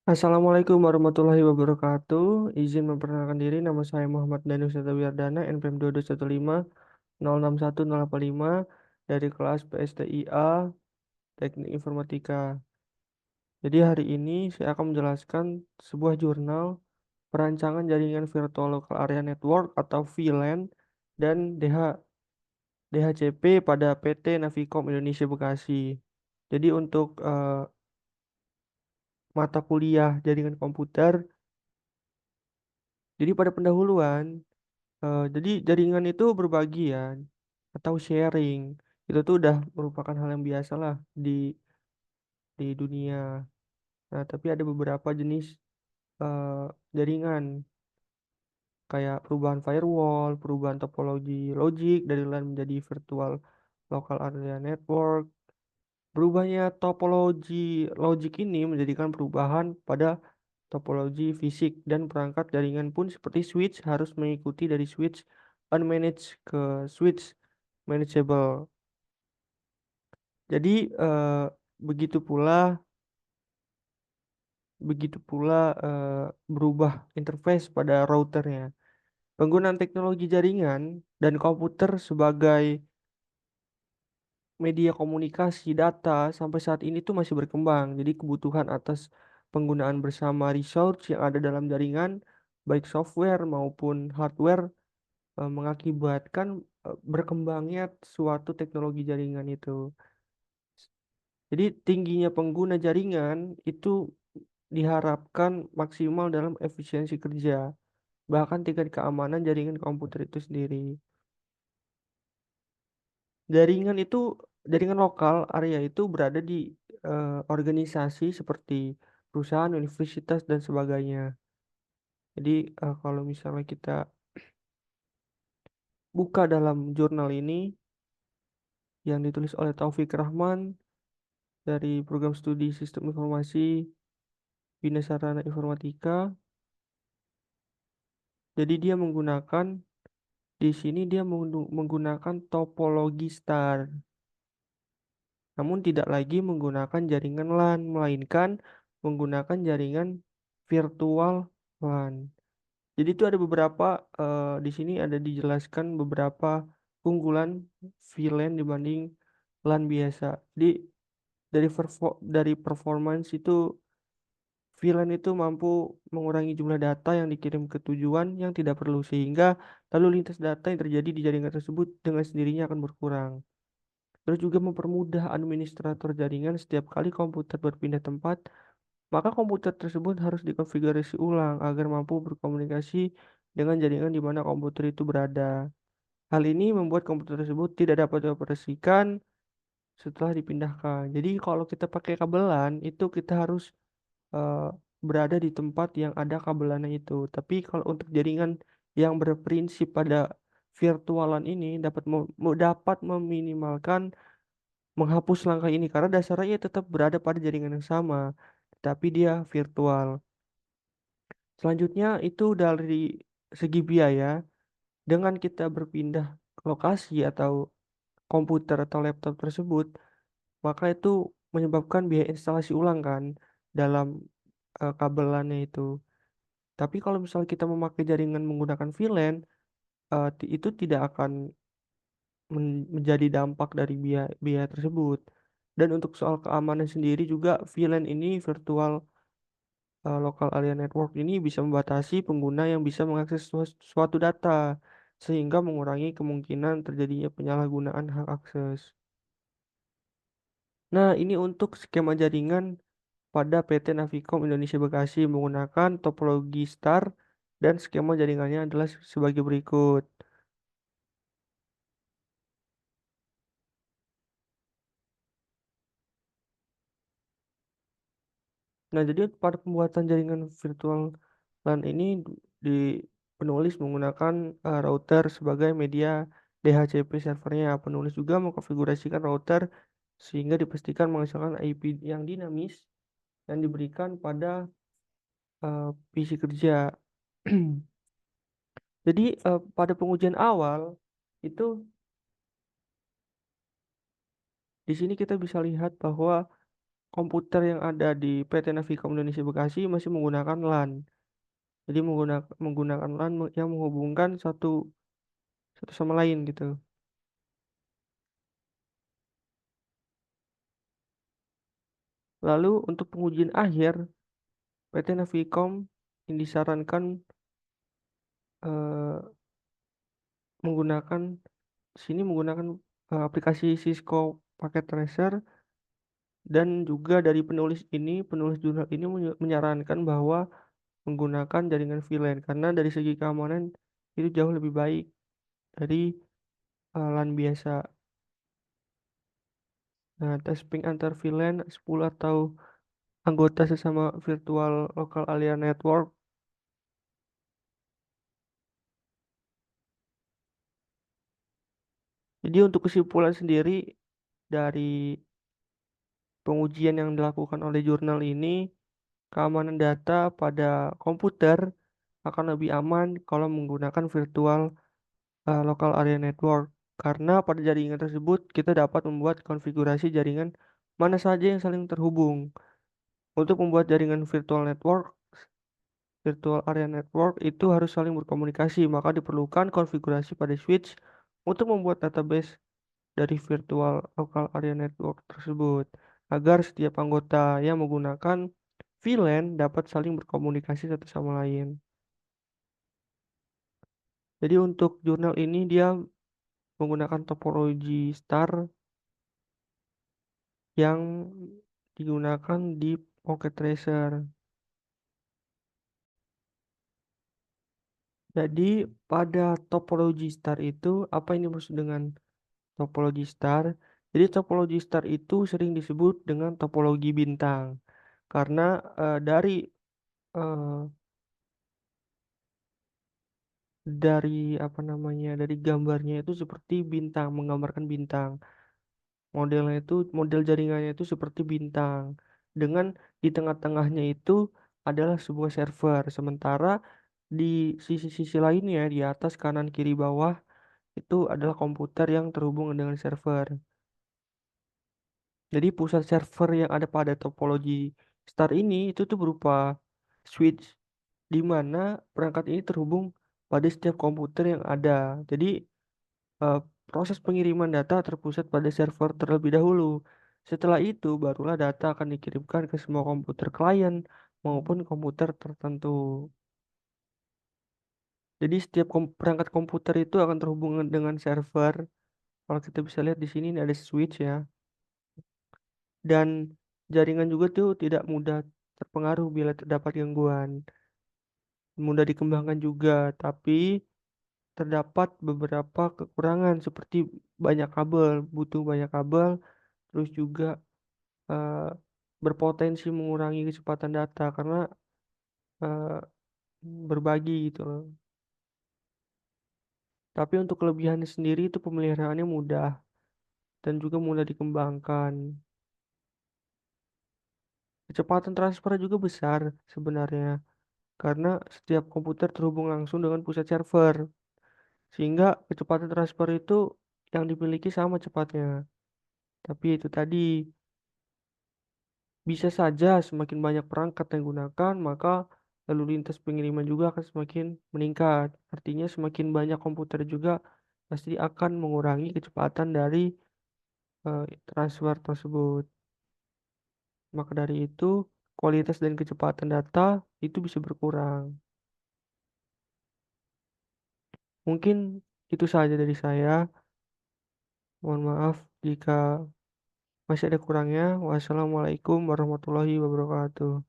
Assalamualaikum warahmatullahi wabarakatuh. Izin memperkenalkan diri, nama saya Muhammad Danus Wardana, NPM 221506185 dari kelas PSTIA Teknik Informatika. Jadi hari ini saya akan menjelaskan sebuah jurnal perancangan jaringan virtual local area network atau VLAN dan DHCP pada PT Navikom Indonesia Bekasi. Jadi untuk mata kuliah jaringan komputer, jadi pada pendahuluan jadi jaringan itu berbagi ya atau sharing. Itu tuh udah merupakan hal yang biasa lah di dunia. Nah, tapi ada beberapa jenis eh, jaringan kayak perubahan firewall, perubahan topologi logik dari LAN menjadi virtual local area network. Berubahnya topologi logik ini menjadikan perubahan pada topologi fisik dan perangkat jaringan pun seperti switch harus mengikuti dari switch unmanaged ke switch manageable. Jadi begitu pula begitu pula berubah interface pada routernya. Penggunaan teknologi jaringan dan komputer sebagai media komunikasi data sampai saat ini tuh masih berkembang. Jadi kebutuhan atas penggunaan bersama resource yang ada dalam jaringan, baik software maupun hardware, mengakibatkan berkembangnya suatu teknologi jaringan itu. Jadi tingginya pengguna jaringan itu diharapkan maksimal dalam efisiensi kerja, bahkan tingkat keamanan jaringan komputer itu sendiri. Jaringan itu, jaringan lokal area itu berada di organisasi seperti perusahaan, universitas, dan sebagainya. Jadi kalau misalnya kita buka dalam jurnal ini yang ditulis oleh Taufik Rahman dari program studi Sistem Informasi Bina Sarana Informatika, jadi dia menggunakan di sini dia menggunakan topologi star. Namun tidak lagi menggunakan jaringan LAN, melainkan menggunakan jaringan virtual LAN. Jadi itu ada beberapa di sini ada dijelaskan beberapa keunggulan VLAN dibanding LAN biasa. Jadi dari performance itu VLAN itu mampu mengurangi jumlah data yang dikirim ke tujuan yang tidak perlu sehingga lalu lintas data yang terjadi di jaringan tersebut dengan sendirinya akan berkurang. Terus juga mempermudah administrator jaringan setiap kali komputer berpindah tempat, maka komputer tersebut harus dikonfigurasi ulang agar mampu berkomunikasi dengan jaringan di mana komputer itu berada. Hal ini membuat komputer tersebut tidak dapat dioperasikan setelah dipindahkan. Jadi kalau kita pakai kabelan, itu kita harus eh, berada di tempat yang ada kabelannya itu. Tapi kalau untuk jaringan yang berprinsip pada virtualan ini dapat meminimalkan menghapus langkah ini karena dasarnya tetap berada pada jaringan yang sama, tapi dia virtual. Selanjutnya itu dari segi biaya, dengan kita berpindah ke lokasi atau komputer atau laptop tersebut, maka itu menyebabkan biaya instalasi ulang kan dalam kabelannya itu. Tapi kalau misalnya kita memakai jaringan menggunakan VLAN, itu tidak akan menjadi dampak dari biaya, biaya tersebut. Dan untuk soal keamanan sendiri juga VLAN ini virtual local area network ini bisa membatasi pengguna yang bisa mengakses suatu data sehingga mengurangi kemungkinan terjadinya penyalahgunaan hak akses. Nah, ini untuk skema jaringan pada PT Navikom Indonesia Bekasi menggunakan topologi star dan skema jaringannya adalah sebagai berikut. Nah, jadi pada pembuatan jaringan virtual LAN ini di penulis menggunakan router sebagai media DHCP servernya. Penulis juga mengkonfigurasikan router sehingga dipastikan menghasilkan IP yang dinamis yang diberikan pada PC kerja. Jadi pada pengujian awal itu di sini kita bisa lihat bahwa komputer yang ada di PT Navikom Indonesia Bekasi masih menggunakan LAN. Jadi menggunakan LAN yang menghubungkan satu satu sama lain gitu. Lalu untuk pengujian akhir, PT Navikom yang disarankan eh, menggunakan sini menggunakan aplikasi Cisco Packet Tracer, dan juga dari penulis jurnal ini menyarankan bahwa menggunakan jaringan VLAN karena dari segi keamanan itu jauh lebih baik dari LAN biasa. Nah, tes ping antar VLAN 10 atau anggota sesama virtual local area network. Jadi untuk kesimpulan sendiri dari pengujian yang dilakukan oleh jurnal ini, keamanan data pada komputer akan lebih aman kalau menggunakan virtual local area network. Karena pada jaringan tersebut kita dapat membuat konfigurasi jaringan mana saja yang saling terhubung. Untuk membuat jaringan virtual area network itu harus saling berkomunikasi, maka diperlukan konfigurasi pada switch untuk membuat database dari virtual local area network tersebut, agar setiap anggota yang menggunakan VLAN dapat saling berkomunikasi satu sama lain. Jadi untuk jurnal ini dia menggunakan topologi star yang digunakan di Pocket Tracer. Jadi pada topologi star itu apa yang dimaksud dengan topologi star? Jadi topologi star itu sering disebut dengan topologi bintang karena eh, dari apa namanya dari gambarnya itu seperti bintang, menggambarkan bintang. Model jaringannya itu seperti bintang dengan di tengah-tengahnya itu adalah sebuah server, sementara di sisi-sisi lainnya di atas kanan kiri bawah itu adalah komputer yang terhubung dengan server. Jadi pusat server yang ada pada topologi star ini itu tuh berupa switch di mana perangkat ini terhubung pada setiap komputer yang ada. Jadi eh, proses pengiriman data terpusat pada server terlebih dahulu. Setelah itu barulah data akan dikirimkan ke semua komputer klien maupun komputer tertentu. Jadi setiap perangkat komputer itu akan terhubung dengan server. Kalau kita bisa lihat di sini ini ada switch ya. Dan jaringan juga tuh tidak mudah terpengaruh bila terdapat gangguan. Mudah dikembangkan juga, tapi terdapat beberapa kekurangan seperti butuh banyak kabel, terus juga eh, berpotensi mengurangi kecepatan data karena eh, berbagi gitu loh. Tapi untuk kelebihannya sendiri itu pemeliharaannya mudah dan juga mudah dikembangkan. Kecepatan transfer juga besar sebenarnya karena setiap komputer terhubung langsung dengan pusat server, sehingga kecepatan transfer itu yang dimiliki sama cepatnya. Tapi itu tadi bisa saja semakin banyak perangkat yang digunakan, maka lalu lintas pengiriman juga akan semakin meningkat. Artinya semakin banyak komputer juga pasti akan mengurangi kecepatan dari transfer tersebut. Maka dari itu, kualitas dan kecepatan data itu bisa berkurang. Mungkin itu saja dari saya. Mohon maaf jika masih ada kurangnya. Wassalamualaikum warahmatullahi wabarakatuh.